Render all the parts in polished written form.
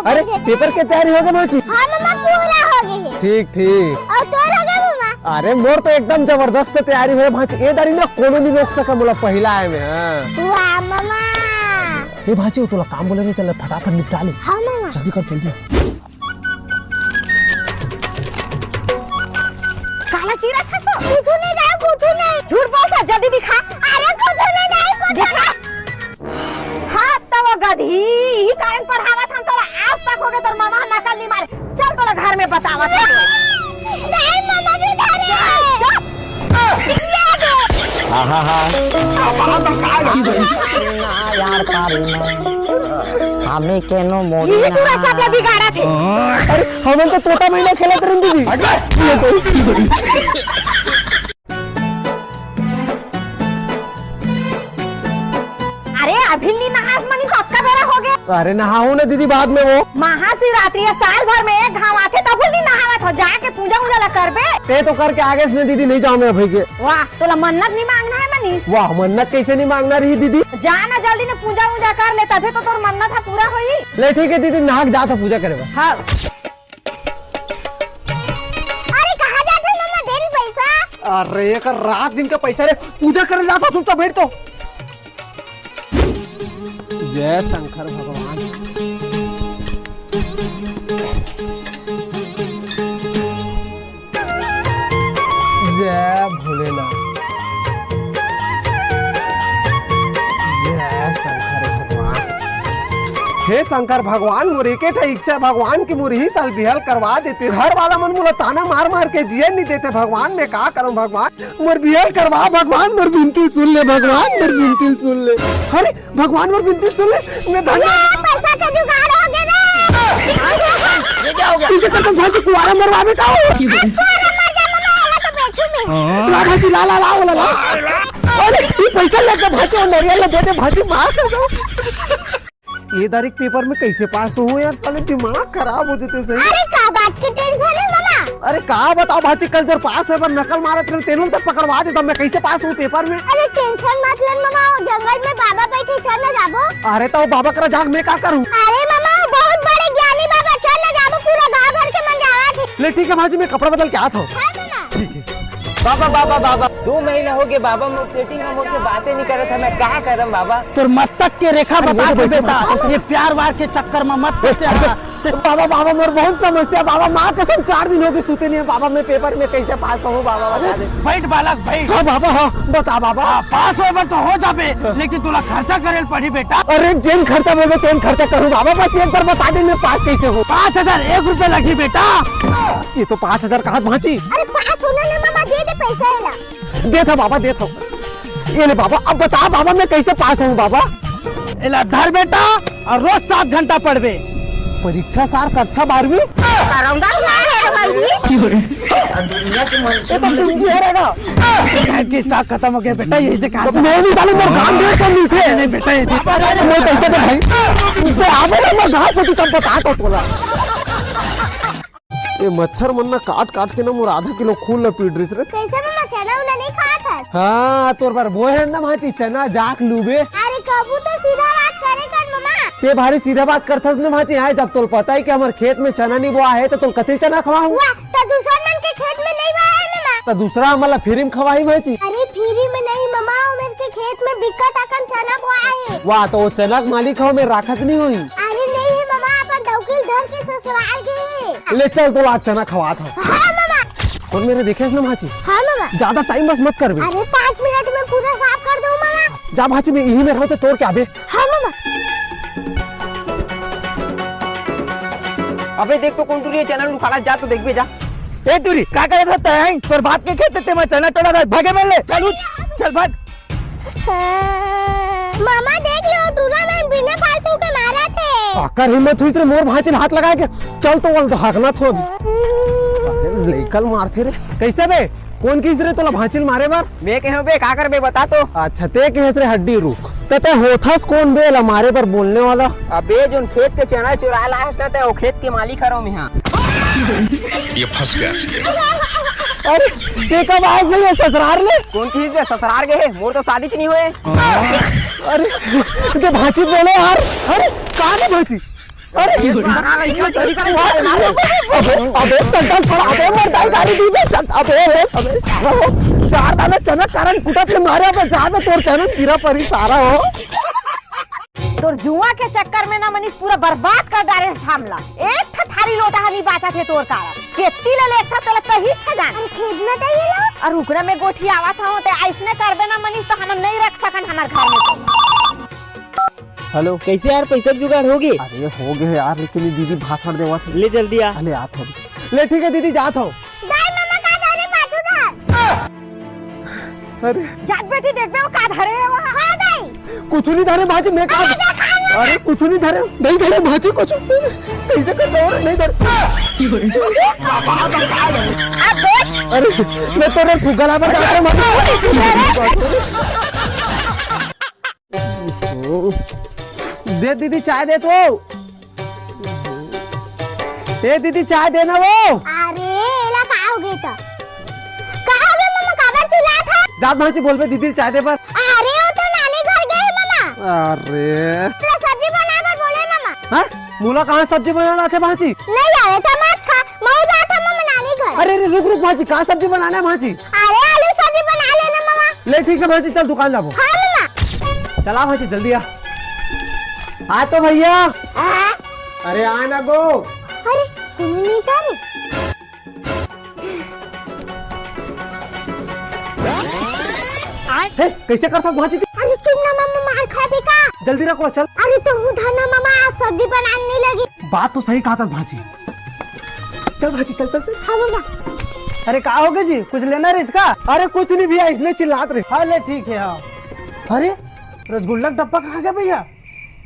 अरे पेपर की तैयारी हो गई भाची? हाँ मम्मा पूरा हो गई है। ठीक ठीक। और तो हो गया मम्मा? अरे मोर तो एकदम जबरदस्त तैयारी हुई भाची। ए दारी ना कोनो नहीं रोक सका मोला पहला आए में। हां वाह मम्मा। ए भाची तोला काम बोले नहीं चल फटाफट निपटा ले। हाँ मम्मा जल्दी कर जल्दी। काला चीरा था तो कुछ नहीं झूठ बोलता जल्दी दिखा। अरे कुछ नहीं दिखा। हाँ तब गधी ही कारण पढ़ावा था तोरा आज तक हो गए तोर मामा नकल नहीं मारे। चल तोरा घर में बतावा था। नहीं मामा भी धरे। यार हमें केनो मोड़ी ये पूरा सब बिगाड़ा थे। अरे हम तो तोता महीना खेलत रहन दीदी। अरे अभी नहीं नहास मनी तो आपका बेरा हो गया। अरे नहाओ ना दीदी बाद में वो। महाशिवरात्रि है साल भर में एक घाव आते तब नहीं नहावत हो जाके पूजा उजा ला करबे। ते तो करके आगे से दीदी नहीं जाऊँ मैं भाई के। वाह तोला मन्नत नहीं मांगना है मनीष? वाह मन्नत कैसे नहीं मांगना रही दीदी? जाना जल्दी ने पूजा उजा कर ले तभी तो तोर मन्नत है पूरा होई। ले ठीक है दीदी नाक जा था पूजा करे। हाँ। अरे कहाँ जाते मम्मा देरी पैसा? अरे एक रात दिन का पैसा रे पूजा करे जाता तुम तो बैठ तो। जय शंकर भगवान। जय भोलेनाथ। जय शंकर भगवान। हे शंकर भगवान मोर एक इच्छा भगवान की मोर ही साल बिहल करवा देते। घर वाला मन मोला ताना मार मार के जिए नहीं देते। भगवान मैं का करूं भगवान मोर बिहल करवा। भगवान मोर बिनती सुन ले। भगवान मोर बिनती सुन ले। अरे भगवान मोर बिनती सुन ले। मैं धन्यवाद। पैसा का जुगाड़ हो गया ना। ये क्या हो गया? किसे करते भाजी कुआरा मरवावे का हो? ला भाजी ला ला ला ला। अरे ये पैसा लेके भाजी और नारियल ले दे दे भाजी मार कर दो। ये तारीख पेपर में कैसे पास हो यार? साले दिमाग खराब हो जाते सही। अरे का बात की टेंशन है मामा? अरे कहा बताओ भाजी कल जब पास है पर नकल मारा फिर तेनों तक पकड़वा देता। मैं कैसे पास हूँ पेपर में? अरे टेंशन मत ले मामा जंगल में बाबा बैठे चल न जाबो। अरे तो बाबा करा जाग मैं क्या करूँ? अरे मामा बहुत बड़े ज्ञानी बाबा चल न जाबो पूरा गांव भर के मन जावा थे। ले ठीक है भाजी मैं कपड़ा बदल के आता हूँ। हाँ मामा। ठीक है। बाबा बाबा बाबा 2 महीना हो गए बाबा मुझ सेटिंग में मुझसे बातें नहीं कर रहा था। मैं क्या करम बाबा? तोर मस्तक के रेखा बता दे बेटा। ये प्यार वार के चक्कर में मत फंस। बाबा बाबा मोर बहुत समस्या। बाबा माँ कसम 4 दिन हो गए सूते नहीं है। बाबा मैं पेपर में कैसे पास हूँ बाबा बता दे। बैठ बालक बैठ। हाँ बाबा हाँ बता बाबा। पास होए तो हो जाबे लेकिन तुला खर्चा करे पड़ी बेटा। अरे जेन खर्चा बोले तेन खर्चा करूँ बाबा। बस एक बार बता दे मैं पास कैसे हूँ। 5001 रुपए लगी बेटा। ये तो 5000 कहा भाजी। अरे पास होने ने मामा दे दे पैसा है ला। दे था बाबा दे था। ये ले बाबा अब बता बाबा मैं कैसे पास हूँ बाबा? इला धर बेटा और रोज 7 घंटा पढ़बे। परीक्षा सार कक्षा 12वीं। करौंदा क्या है भाई? दुनिया के मन ये तो तुम जी रहेगा। की स्टॉक खत्म हो गया बेटा। यही से कहा तो मैं नहीं डालू मोर गांव में सब मिलते। नहीं बेटा ये मैं कैसे तो भाई तो आवे ना मैं गांव पे तब बता तो बोला। ये मच्छर मन ना काट काट के ना मोर आधा किलो खून लपीट रही रे। कैसे मामा चना उना नहीं खाया था? हाँ तोर बार वो है ना भाजी चना जाक लूबे। अरे कबू तो सीधा बात करे कर मामा। ते भारी सीधा बात करथस ना भाजी। है जब तोल पता है कि हमारे खेत में चना नहीं बोआ है तो तुम कतई चना खवाऊं? वाह तो दूसरा मन के खेत में नहीं बोया है मामा? तो दूसरा हमारा फिर खवाई भाजी। अरे फ्री में नहीं मामा मेरे के खेत में बिकट अकन चना बोया है। वाह तो वो चना के मालिक हो मैं राखत नहीं हुई। अरे नहीं है मामा अपन दौकिल धर के ससुराल गए हैं। ले चल तो आज चना खवा था। हाँ मामा। और मेरे देखे ना भाजी हाँ मामा। ज्यादा टाइम बस मत कर भी। अरे 5 मिनट में पूरा साफ कर दूँ मामा। जा भाजी मैं यही में रहूं तो तोड़ के आबे। हाँ मामा। अबे देख तो कौन तू ये चैनल उखाड़ा जा तो देख भी जा। ए तुरी का करे रहता है? तोर बाप के खेत ते में चना टोला था भागे में ले। चल उठ चल भाग। मामा देख लो टूर्नामेंट बिना फालतू के मारा थे। आकर हिम्मत हुई तेरे मोर भाजी हाथ लगा के चल तो वल भागना थो। लेकल मारते रे कैसे बे? कौन किस रे तोला भांचिल मारे बार? मैं कहे बे का कर बे बता तो। अच्छा ते के रे हड्डी रुक तते होथस कौन बे ला मारे पर बोलने वाला? अबे जोन खेत के चना चुरा लाहस ना ते वो खेत के मालिक हरो मैं। हां ये फंस गया। अरे ते कब आज नहीं है ससुराल ले? कौन चीज में ससुराल गए मोर तो शादी नहीं हुए। अरे ते भांची बोले यार। अरे कहां है भांची? अरे अबे चंदन छोड़ा अबे मर गाड़ी दी बे अबे चार दाना चना कारण कुटत मारे पे जा में तोर चना सिरा परी सारा हो। तोर जुआ के चक्कर में ना मनीष पूरा बर्बाद कर डाले सामला। एक था थारी लोटा हनी बाचा थे तोर कारण केती ले लेता तले कहीं छगान हम खेत में दे लो और उकरा में गोठी आवा था ते ऐसने करबे ना मनीष तो हम नहीं रख सकन हमार घर में। हेलो कैसे यार पैसा जुगाड़ होगी? अरे हो गए यार लेकिन दीदी भाषण देवा थे। ले जल्दी आ। अरे आत हो ले ठीक है दीदी जात हो। दाई मामा का धरे पाछू दा। अरे जात बेटी देखबे वो का धरे है वहां। हां दाई कुछ नहीं धरे भाजी मैं का अरे कुछ नहीं धरे नहीं धरे भाजी कुछ कैसे कर दो नहीं धरे। अरे मैं तेरे फुगला पर दे दीदी चाय दे तो ए दीदी चाय देना वो। अरे एला का हो गई तो का हो गई मामा काबर चिल्ला था। जात भाजी बोल पे दीदी चाय दे पर। अरे वो तो नानी घर गए मामा। अरे तो सब्जी बना पर बोले मामा। हां मूला कहां सब्जी बनाना थे भाजी? नहीं आवे तो मत खा मैं जा था मामा नानी घर। अरे अरे रुक रुक भाजी कहां सब्जी बनाना है भाजी? अरे आलू सब्जी बना लेना मामा। ले ठीक है भाजी चल दुकान जाओ। हां मामा चला भाजी जल्दी आ तो भैया। अरे आ ना गो। अरे तुम नहीं कर हे कैसे करता भाजी? अरे तुम ना मामा मार खा भी का। जल्दी रखो चल। अरे तुम धना मामा आज सब्जी बनाने नहीं लगी। बात तो सही कहा था भाजी। चल भाजी चल चल चल। हाँ मामा। अरे कहा हो गया जी कुछ लेना है इसका? अरे कुछ नहीं भैया इसने चिल्लात रहे। हाँ ले ठीक है। हाँ अरे रसगुल्ला का डब्बा कहाँ गया भैया?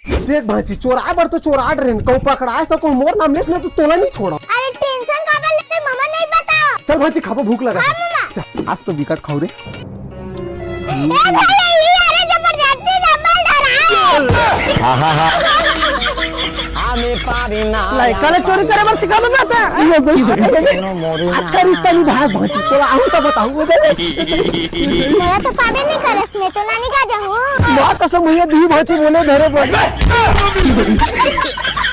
देख भाजी चोरा बर तो चोरा रहे कहूँ पकड़ा सको मोर नाम ने तो तोला नहीं छोड़ा। अरे टेंशन का बात लेते मामा नहीं बताओ। चल भाजी खापो भूख लगा। हाँ मामा। चल आज तो विकट खाओ रे। ए भाई ये अरे जबरदस्ती डबल धरा। लाइका ने चोरी करे बार सिखा में आता है। ये भाई अच्छा रिश्ता नहीं भाई भाजी चलो आऊँ तो बताऊँ। मेरा तो पावे नहीं करस में तो नानी का जाऊँ। बात कसम हुई दी भाजी बोले धरे पर।